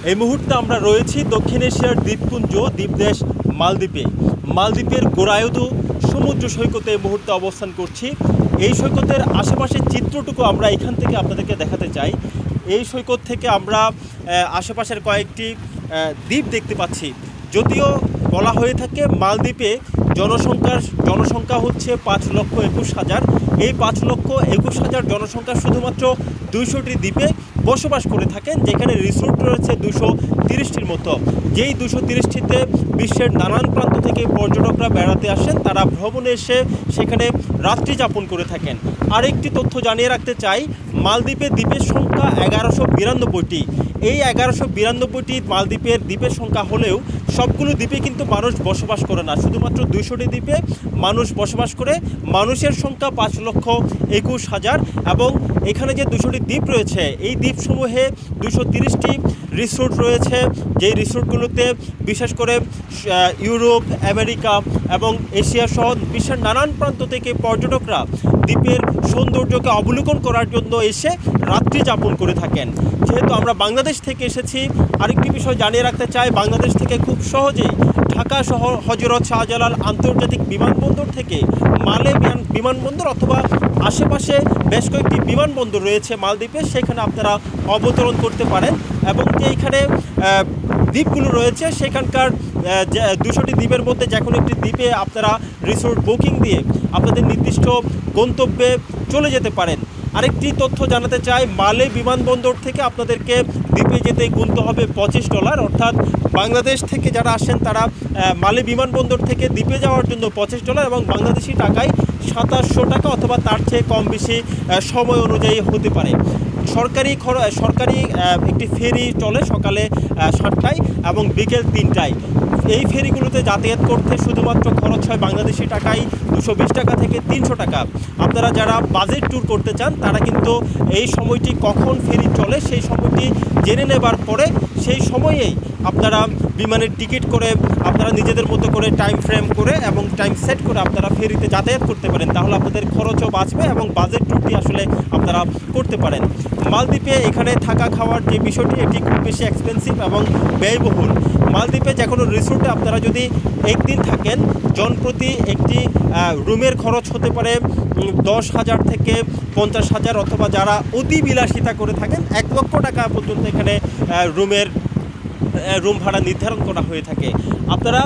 এই মুহূর্তে আমরা রয়েছি দক্ষিণ এশিয়ার দ্বীপপুঞ্জ দ্বীপদেশ মালদ্বীপে। মালদ্বীপের গোরায়দু সমুদ্র সৈকতে এই মুহূর্তে অবস্থান করছি। এই সৈকতের আশেপাশের চিত্রটুকু আমরা এখান থেকে আপনাদেরকে দেখাতে চাই। এই সৈকত থেকে আমরা আশেপাশের কয়েকটি দ্বীপ দেখতে পাচ্ছি। যদিও বলা হয়ে থাকে মালদ্বীপে জনসংখ্যা হচ্ছে 5,21,000। এই 5,21,000 জনসংখ্যা শুধুমাত্র 200টি দ্বীপে বসবাস করে থাকেন, যেখানে রিসোর্ট রয়েছে 230টির মতো। যেই 230টিতে বিশ্বের নানান প্রান্ত থেকে পর্যটকরা বেড়াতে আসেন, তারা ভ্রমণে এসে সেখানে রাত্রি যাপন করে থাকেন। আরেকটি তথ্য জানিয়ে রাখতে চাই, মালদ্বীপে দ্বীপের সংখ্যা 1192টি। এই 1192টি মালদ্বীপের দ্বীপের সংখ্যা হলেও সবগুলো দ্বীপে কিন্তু মানুষ বসবাস করে না। শুধুমাত্র 200টি দ্বীপে মানুষ বসবাস করে। মানুষের সংখ্যা 5,21,000 এবং এখানে যে 200টি দ্বীপ রয়েছে, এই দ্বীপসমূহে 230টি রিসোর্ট রয়েছে। যেই রিসোর্টগুলোতে বিশেষ করে ইউরোপ, আমেরিকা এবং এশিয়া সহ বিশ্বের নানান প্রান্ত থেকে পর্যটকরা দ্বীপের সৌন্দর্যকে অবলোকন করার জন্য এসে রাত্রি যাপন করে থাকেন। যেহেতু আমরা বাংলাদেশ থেকে এসেছি, আরেকটি বিষয় জানিয়ে রাখতে চাই, বাংলাদেশ থেকে খুব সহজেই ঢাকা শহর হজরত শাহজালাল আন্তর্জাতিক বিমানবন্দর থেকে মালে বিমানবন্দর অথবা আশেপাশে বেশ কয়েকটি বিমানবন্দর রয়েছে মালদ্বীপে, সেখানে আপনারা অবতরণ করতে পারেন। এবং যে এখানে দ্বীপগুলো রয়েছে, সেখানকার 200টি দ্বীপের মধ্যে যে কোনো একটি দ্বীপে আপনারা রিসোর্ট বুকিং দিয়ে আপনাদের নির্দিষ্ট গন্তব্যে চলে যেতে পারেন। আরেকটি তথ্য জানাতে চাই, মালে বিমানবন্দর থেকে আপনাদেরকে দ্বীপে যেতে গুনতে হবে $25। অর্থাৎ বাংলাদেশ থেকে যারা আসেন তারা মালে বিমানবন্দর থেকে দ্বীপে যাওয়ার জন্য $25 এবং বাংলাদেশি টাকায় 2700 টাকা অথবা তার চেয়ে কম বেশি সময় অনুযায়ী হতে পারে। সরকারি একটি ফেরি চলে সকালে 7টায় এবং বিকেল 3টায়। এই ফেরিগুলোতে যাতায়াত করতে শুধুমাত্র খরচ হয় বাংলাদেশি টাকায় 220 টাকা থেকে 300 টাকা। আপনারা যারা বাজেট ট্যুর করতে চান তারা কিন্তু এই সময়টি কখন ফেরি চলে সেই সময়টি জেনে নেবার পরে সেই সময়েই আপনারা বিমানের টিকিট করে আপনারা নিজেদের মতো করে টাইম ফ্রেম করে এবং টাইম সেট করে আপনারা ফেরিতে যাতায়াত করতে পারেন। তাহলে আপনাদের খরচও বাঁচবে এবং বাজেট ট্যুরটি আসলে আপনারা করতে পারেন। মালদ্বীপে এখানে থাকা খাওয়ার যে বিষয়টি, এটি খুব বেশি এক্সপেন্সিভ এবং ব্যয়বহুল। মালদ্বীপে যে কোনো রিসোর্টে আপনারা যদি একদিন থাকেন, জনপ্রতি একটি রুমের খরচ হতে পারে 10,000 থেকে 50,000 অথবা যারা অতি বিলাসিতা করে থাকেন 1 লক্ষ টাকা পর্যন্ত এখানে রুম ভাড়া নির্ধারণ করা হয়ে থাকে। আপনারা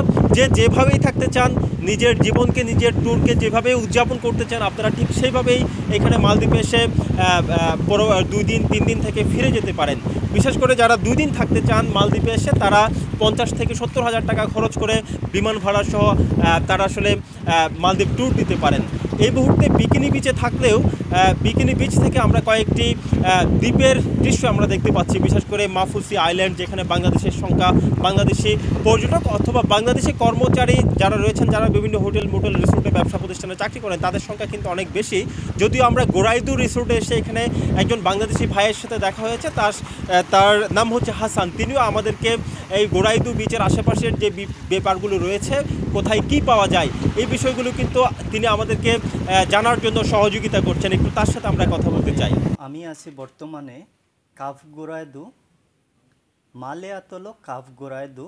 যেভাবেই থাকতে চান, নিজের জীবনকে নিজের ট্যুরকে যেভাবে উদযাপন করতে চান, আপনারা ঠিক সেইভাবেই এখানে মালদ্বীপে এসে 2 দিন 3 দিন থেকে ফিরে যেতে পারেন। বিশেষ করে যারা 2 দিন থাকতে চান মালদ্বীপে এসে, তারা 50 থেকে 70,000 টাকা খরচ করে বিমান ভাড়া সহ তারা আসলে মালদ্বীপ ট্যুর দিতে পারেন। এই মুহূর্তে বিকিনি বিচে থাকলেও বিকিনি বিচ থেকে আমরা কয়েকটি দ্বীপের দৃশ্য আমরা দেখতে পাচ্ছি। বিশেষ করে মাফুসি আইল্যান্ড, যেখানে বাংলাদেশি পর্যটক অথবা বাংলাদেশি কর্মচারী যারা রয়েছেন, যারা বিভিন্ন হোটেল মোটেল রিসোর্টে ব্যবসা প্রতিষ্ঠানে চাকরি করেন, তাদের সংখ্যা কিন্তু অনেক বেশি। যদিও আমরা গোরায়দু রিসোর্টে এসে এখানে একজন বাংলাদেশি ভাইয়ের সাথে দেখা হয়েছে, তার নাম হচ্ছে হাসান। তিনিও আমাদেরকে এই গোরায়দু বিচের আশেপাশের যে ব্যাপারগুলো রয়েছে, কোথায় কি পাওয়া যায়, এই বিষয়গুলো কিন্তু তিনি আমাদেরকে জানার জন্য সহযোগিতা করছেন। একটু তার সাথে আমরা কথা বলতে চাই। আমি আছি বর্তমানে কাফ গোরায়দু, মালে আতলো কাফ গোরায়দু।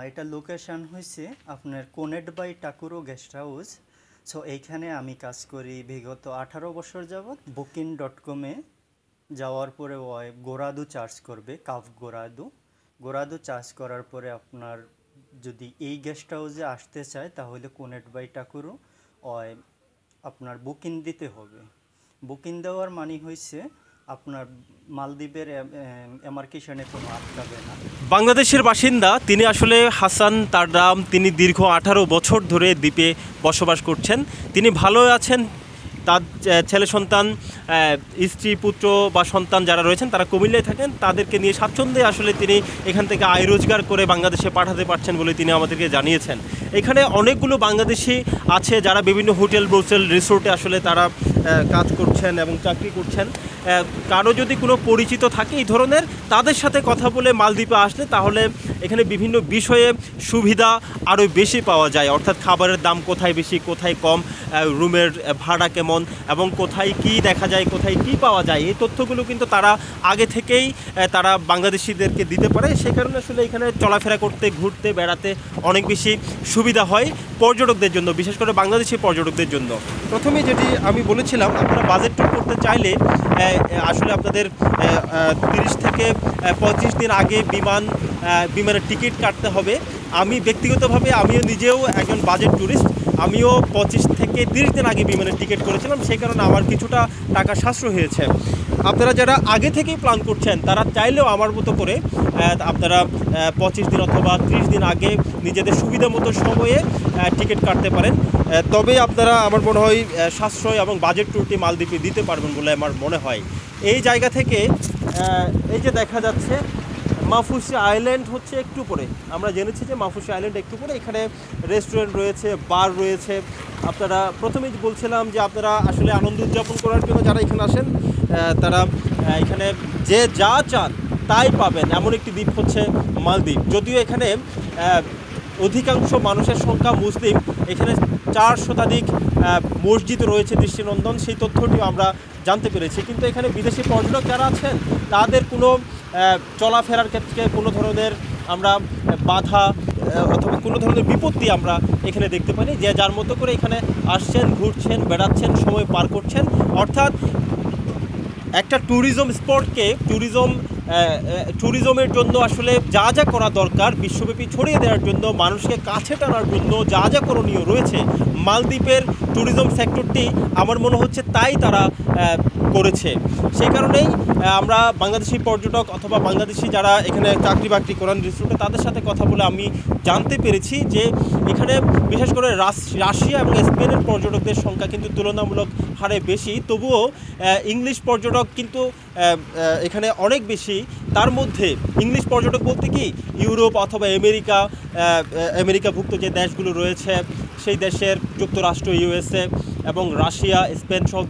এটা লোকেশান হয়েছে আপনার কোনেট বাই টাকুরো গেস্ট হাউস। সো এইখানে আমি কাজ করি বিগত 18 বছর যাবৎ। booking.com-এ যাওয়ার পরে ওই গোরাদু চার্জ করবে, কাফ গোরাদু চার্জ করার পরে আপনার যদি এই গেস্ট হাউসে আসতে চায় তাহলে কোনেট বাই টাকুরো ওই আপনার বুকিং দিতে হবে। বুকিং দেওয়ার মানে হয়েছে আপনার মালদ্বীপের এমার্কেশনে কোনো আটকাবে না। বাংলাদেশের বাসিন্দা তিনি আসলে হাসান তার নাম। তিনি দীর্ঘ 18 বছর ধরে দ্বীপে বসবাস করছেন। তিনি ভালো আছেন। তার ছেলে সন্তান, স্ত্রী, পুত্র বা সন্তান যারা রয়েছেন তারা কুমিল্লায় থাকেন। তাদেরকে নিয়ে স্বাচ্ছন্দ্যে আসলে তিনি এখান থেকে আয় রোজগার করে বাংলাদেশে পাঠাতে পারছেন বলে তিনি আমাদেরকে জানিয়েছেন। এখানে অনেকগুলো বাংলাদেশি আছে যারা বিভিন্ন হোটেল রিসোর্টে আসলে তারা কাজ করছেন এবং চাকরি করছেন, কারো যদি কোনো পরিচিত থাকে এই ধরনের, তাদের সাথে কথা বলে মালদ্বীপে আসলে তাহলে এখানে বিভিন্ন বিষয়ে সুবিধা আরও বেশি পাওয়া যায়। অর্থাৎ খাবারের দাম কোথায় বেশি কোথায় কম, রুমের ভাড়া কেমন এবং কোথায় কি দেখা যায় কোথায় কি পাওয়া যায়, এই তথ্যগুলো কিন্তু তারা আগে থেকেই তারা বাংলাদেশিদেরকে দিতে পারে। সেই কারণে আসলে এখানে চলাফেরা করতে ঘুরতে বেড়াতে অনেক বেশি সুবিধা হয় পর্যটকদের জন্য, বিশেষ করে বাংলাদেশি পর্যটকদের জন্য। প্রথমে যেটি আমি বলেছিলাম, আপনারা বাজেট ট্যুর করতে চাইলে আসলে আপনাদের 30 থেকে 35 দিন আগে বিমানের টিকিট কাটতে হবে। আমি ব্যক্তিগতভাবে আমিও নিজেও একজন বাজেট ট্যুরিস্ট, আমিও 25 থেকে 30 দিন আগে বিমানের টিকিট করেছিলাম, সেই কারণে আমার কিছুটা টাকা সাশ্রয় হয়েছে। আপনারা যারা আগে থেকেই প্ল্যান করছেন তারা চাইলেও আমার মতো করে আপনারা 25 দিন অথবা 30 দিন আগে নিজেদের সুবিধা মতো সময়ে টিকিট কাটতে পারেন। তবে আপনারা আমার মনে হয় সাশ্রয় এবং বাজেট ট্যুরটি মালদ্বীপে দিতে পারবেন বলে আমার মনে হয়। এই জায়গা থেকে এই যে দেখা যাচ্ছে মাফুসি আইল্যান্ড হচ্ছে একটু পরে, আমরা জেনেছি যে মাফুসি আইল্যান্ড একটু পরে, এখানে রেস্টুরেন্ট রয়েছে, বার রয়েছে। আপনারা প্রথমেই বলছিলাম যে আপনারা আসলে আনন্দ উদযাপন করার জন্য যারা এখানে আসেন তারা এখানে যে যা চান তাই পাবেন, এমন একটি দ্বীপ হচ্ছে মালদ্বীপ। যদিও এখানে অধিকাংশ মানুষের সংখ্যা মুসলিম, এখানে 4 শতাধিক মসজিদ রয়েছে দৃষ্টিনন্দন, সেই তথ্যটিও আমরা জানতে পেরেছি। কিন্তু এখানে বিদেশি পর্যটক যারা আছেন তাদের কোনো চলাফেরার ক্ষেত্রে কোনো ধরনের আমরা বাধা অথবা কোনো ধরনের বিপত্তি আমরা এখানে দেখতে পাইনি। যে যার মতো করে এখানে আসছেন, ঘুরছেন, বেড়াচ্ছেন, সময় পার করছেন। অর্থাৎ একটা ট্যুরিজম স্পটকে ট্যুরিজমের জন্য আসলে যা যা করা দরকার বিশ্বব্যাপী ছড়িয়ে দেওয়ার জন্য, মানুষকে কাছে টানার জন্য যা যা করণীয় রয়েছে, মালদ্বীপের ট্যুরিজম সেক্টরটি আমার মনে হচ্ছে তাই তারা করেছে। সেই কারণেই আমরা বাংলাদেশি পর্যটক অথবা বাংলাদেশি যারা এখানে চাকরি বাকরি করেন রিসোর্টে, তাদের সাথে কথা বলে আমি জানতে পেরেছি যে এখানে বিশেষ করে রাশিয়া এবং স্পেনের পর্যটকদের সংখ্যা কিন্তু তুলনামূলক হারে বেশি। তবুও ইংলিশ পর্যটক কিন্তু এখানে অনেক বেশি। তার মধ্যে ইংলিশ পর্যটক বলতে কি ইউরোপ অথবা আমেরিকাভুক্ত যে দেশগুলো রয়েছে সেই দেশের যুক্তরাষ্ট্র, ইউএসএ এবং রাশিয়া, স্পেন সহ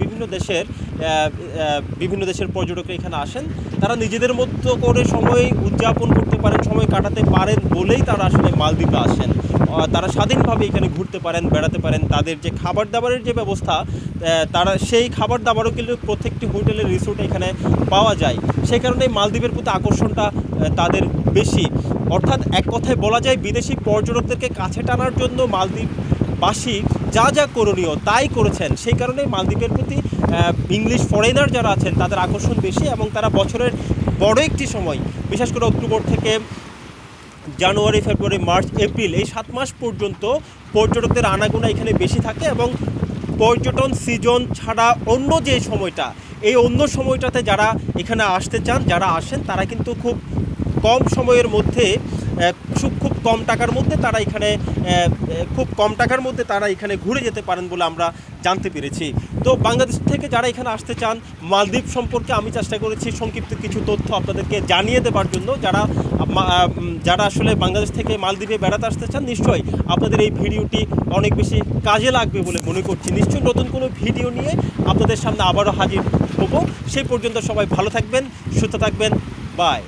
বিভিন্ন দেশের পর্যটকরা এখানে আসেন। তারা নিজেদের মতো করে সময় উদযাপন করতে পারেন, সময় কাটাতে পারেন বলেই তারা আসলে মালদ্বীপে আসেন। তারা স্বাধীনভাবে এখানে ঘুরতে পারেন, বেড়াতে পারেন। তাদের যে খাবার দাবারের যে ব্যবস্থা, তারা সেই খাবার দাবারও কিন্তু প্রত্যেকটি হোটেলের রিসোর্টে এখানে পাওয়া যায়। সেই কারণে মালদ্বীপের প্রতি আকর্ষণটা তাদের বেশি। অর্থাৎ এক কথায় বলা যায় বিদেশি পর্যটকদেরকে কাছে টানার জন্য মালদ্বীপবাসী যা যা করণীয় তাই করেছেন। সেই কারণে মালদ্বীপের প্রতি ইংলিশ ফরেনার যারা আছেন তাদের আকর্ষণ বেশি, এবং তারা বছরের বড় একটি সময়, বিশেষ করে অক্টোবর থেকে জানুয়ারি, ফেব্রুয়ারি, মার্চ, এপ্রিল এই 7 মাস পর্যন্ত পর্যটকদের আনাগোনা এখানে বেশি থাকে। এবং পর্যটন সিজন ছাড়া অন্য যে সময়টা, এই অন্য সময়টাতে যারা এখানে আসতে চান, যারা আসেন, তারা কিন্তু খুব কম সময়ের মধ্যে খুব কম টাকার মধ্যে তারা এখানে ঘুরে যেতে পারেন বলে আমরা জানতে পেরেছি। তো বাংলাদেশ থেকে যারা এখানে আসতে চান, মালদ্বীপ সম্পর্কে আমি চেষ্টা করেছি সংক্ষিপ্ত কিছু তথ্য আপনাদেরকে জানিয়ে দেওয়ার জন্য। যারা আসলে বাংলাদেশ থেকে মালদ্বীপে বেড়াতে আসতে চান, নিশ্চয়ই আপনাদের এই ভিডিওটি অনেক বেশি কাজে লাগবে বলে মনে করছি। নিশ্চয়ই নতুন কোনো ভিডিও নিয়ে আপনাদের সামনে আবারও হাজির হব। সেই পর্যন্ত সবাই ভালো থাকবেন, সুস্থ থাকবেন। বাই।